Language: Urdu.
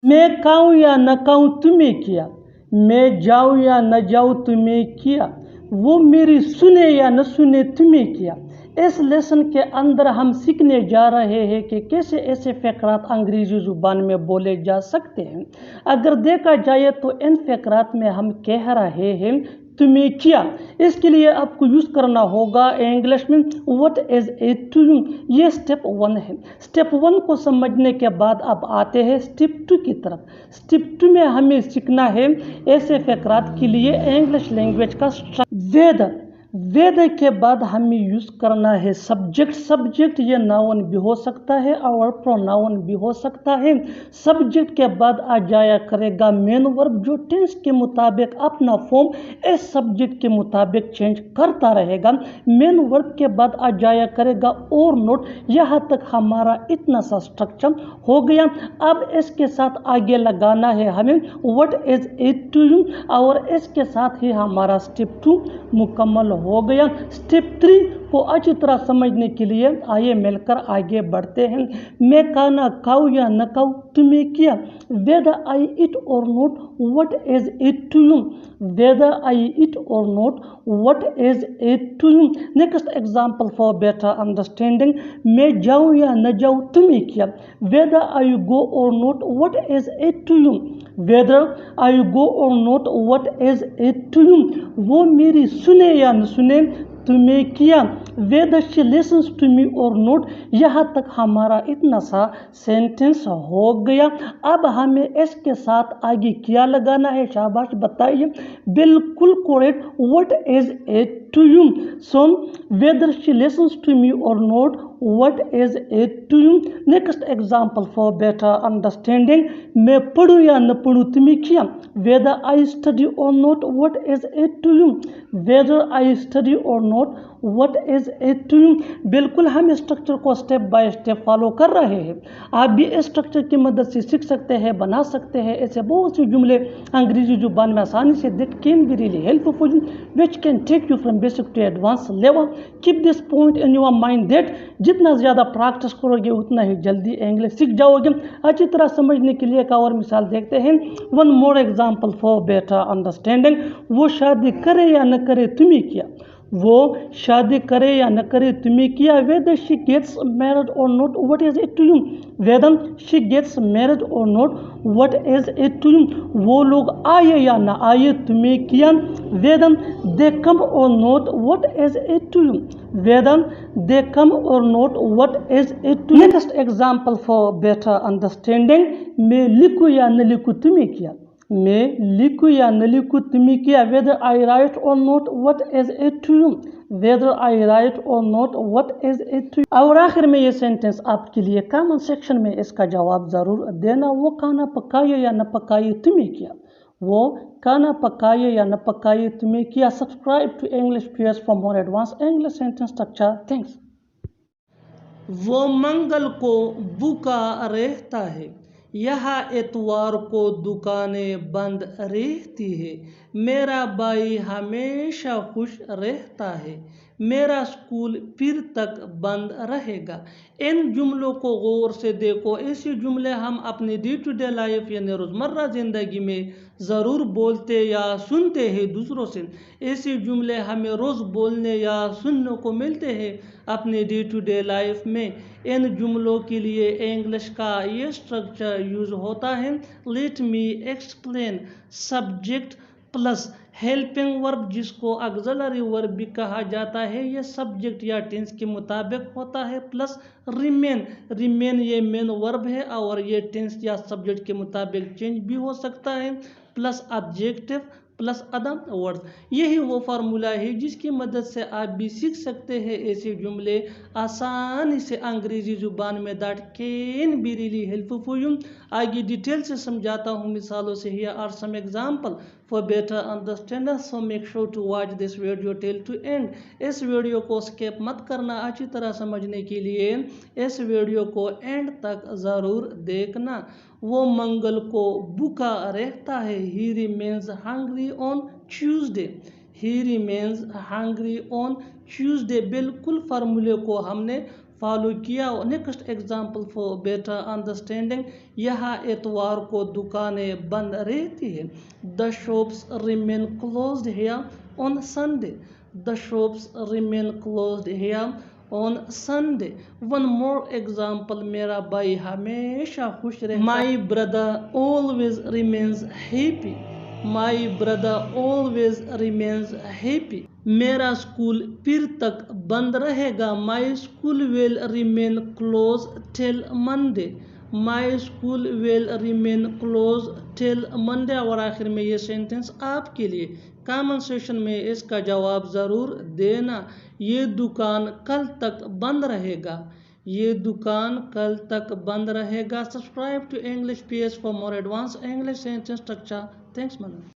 میں کھاؤں یا نہ کھاؤں تمہیں کیا، میں جاؤں یا نہ جاؤں تمہیں کیا، وہ میری سنے یا نہ سنے تمہیں کیا۔ اس لیسن کے اندر ہم سیکھنے جا رہے ہیں کہ کیسے ایسے فقرات انگریزی زبان میں بولے جا سکتے ہیں۔ اگر دیکھا جائے تو ان فقرات میں ہم کہہ رہے ہیں تمہیں کیا، اس کے لیے آپ کو یوز کرنا ہوگا انگلش میں what is it to you۔ یہ سٹیپ 1 ہے۔ سٹیپ 1 کو سمجھنے کے بعد اب آتے ہیں سٹیپ 2 کی طرف۔ سٹیپ 2 میں ہمیں سیکھنا ہے ایسے فقرات کے لیے انگلش لینگویج کا ویدر۔ ویدر کے بعد ہمیں یوز کرنا ہے سبجیکٹ۔ سبجیکٹ یہ ناؤن بھی ہو سکتا ہے اور پروناؤن بھی ہو سکتا ہے۔ سبجیکٹ کے بعد آ جایا کرے گا مین ورب، جو ٹینس کے مطابق اپنا فارم اس سبجیکٹ کے مطابق چینج کرتا رہے گا۔ مین ورب کے بعد آ جایا کرے گا اور نوٹ۔ یہاں تک ہمارا اتنا سا اسٹرکچر ہو گیا۔ اب اس کے ساتھ آگے لگانا ہے ہمیں what is it to you، اور اس کے ساتھ ہی ہمارا سٹیپ 2 مکمل ہو گیا۔ سٹیپ 3 کو اچھی طرح سمجھنے کے لیے آئیے مل کر آگے بڑھتے ہیں۔ میں کھانا کھاؤں یا نہ کھاؤں تمہیں کیا، whether I eat or not what is it to you، whether I eat or not what is it to you۔ Next example for better understanding، میں جاؤں یا نہ جاؤں تمہیں کیا، whether I go or not what is it to you، whether I go or not what is it to you، وہ میری سنے یا نہ سنے تمہیں کیا، whether she listens to me or not۔ یہاں تک ہمارا اتنا سا سینٹنس ہو گیا۔ اب ہمیں اس کے ساتھ آگے کیا لگانا ہے، شاباش بتائیے، بالکل correct, what is it to you۔ So whether she listens to me or not what is it to you۔ Next example for better understanding، میں پڑھوں یا نہ پڑھوں تمہیں کیا، whether I study or not what is it to you، whether I study or not what is it to you۔ بالکل ہم اسٹرکچر کو سٹیپ بائی سٹیپ فالو کر رہے ہیں۔ آپ بھی اس اسٹرکچر کی مدد سے سیکھ سکتے ہیں، بنا سکتے ہیں ایسے بہت سے جملے انگریزی زبان میں آسانی سے that can be really helpful for you which can take you from basic to advanced level۔ Keep this point in your mind that جتنا زیادہ پریکٹس کرو گے اتنا ہی جلدی انگلش سیکھ جاؤ گے۔ اچھی طرح سمجھنے کے لیے ایک اور مثال دیکھتے ہیں، one more example for better understanding، وہ شادی کرے یا نہ کرے تمہیں کیا، وہ شادی کرے یا نہ کرے تمہیں کیا، whether she gets married or not what is it to you، whether she gets married or not what is it to you، وہ لوگ آئے یا نہ آئے تمہیں کیا، whether they come or not what is it to you، whether they come or not what is it to you۔ Next example for better understanding، میں لکھوں یا نہ لکھوں تمہیں کیا، میں لکھوں یا نہ لکھوں تمہیں کیا، whether I write or not what is it to you، whether I write or not what is it to you۔ اور آخر میں یہ سینٹنس آپ کے لیے کامن سیکشن میں اس کا جواب ضرور دینا، وہ کھانا پکائے یا نہ پکائے تمہیں کیا، وہ کھانا پکائے یا نہ پکائے تمہیں کیا۔ Subscribe to English pairs for more advance English sentence structure. Thanks. وہ منگل کو بھوکا رہتا ہے، یہاں اتوار کو دکانیں بند رہتی ہے، میرا بھائی ہمیشہ خوش رہتا ہے، میرا اسکول پھر تک بند رہے گا۔ ان جملوں کو غور سے دیکھو۔ ایسے جملے ہم اپنے ڈے ٹو ڈے لائف یعنی روزمرہ زندگی میں ضرور بولتے یا سنتے ہیں دوسروں سے۔ ایسے جملے ہمیں روز بولنے یا سننے کو ملتے ہیں اپنے ڈے ٹو ڈے لائف میں۔ ان جملوں کے لیے انگلش کا یہ اسٹرکچر یوز ہوتا ہے، let me explain, subject plus helping ورب جس کو آگزیلری ورب بھی کہا جاتا ہے، یہ سبجیکٹ یا ٹینس کے مطابق ہوتا ہے، پلس ریمین۔ ریمین یہ مین ورب ہے اور یہ ٹینس یا سبجیکٹ کے مطابق چینج بھی ہو سکتا ہے، plus adjective plus other word. یہی وہ فارمولا ہے جس کی مدد سے آپ بھی سیکھ سکتے ہیں ایسے جملے آسانی سے انگریزی زبان میں that can be really helpful for you۔ آگے ڈیٹیل سے سمجھاتا ہوں مثالوں سے۔ Here are some example for better understanding, so make sure to watch this video till to end۔ اس ویڈیو کو سکپ مت کرنا، اچھی طرح سمجھنے کے لیے اس ویڈیو کو اینڈ تک ضرور دیکھنا۔ وہ منگل کو بھوکا رہتا ہے، he remains hungry on Tuesday، he remains hungry on Tuesday۔ بالکل فارمولے کو ہم نے فالو کیا. Next example for better understanding. یہاں اتوار کو دکانیں بند رہتی ہیں. The shops remain closed here on Sunday. The shops remain closed here on Sunday. One more example. میرا بھائی ہمیشہ خوش رہتا. My brother always remains happy. My brother always remains happy. میرا اسکول پھر تک بند رہے گا. My school will remain closed till Monday. My school will remain closed till Monday. اور آخر میں یہ سینٹنس آپ کے لیے. کامن سیشن میں اس کا جواب ضرور دینا. یہ دکان کل تک بند رہے گا. یہ دکان کل تک بند رہے گا. Subscribe to English page for more advance English sentence structure. Thanks منا.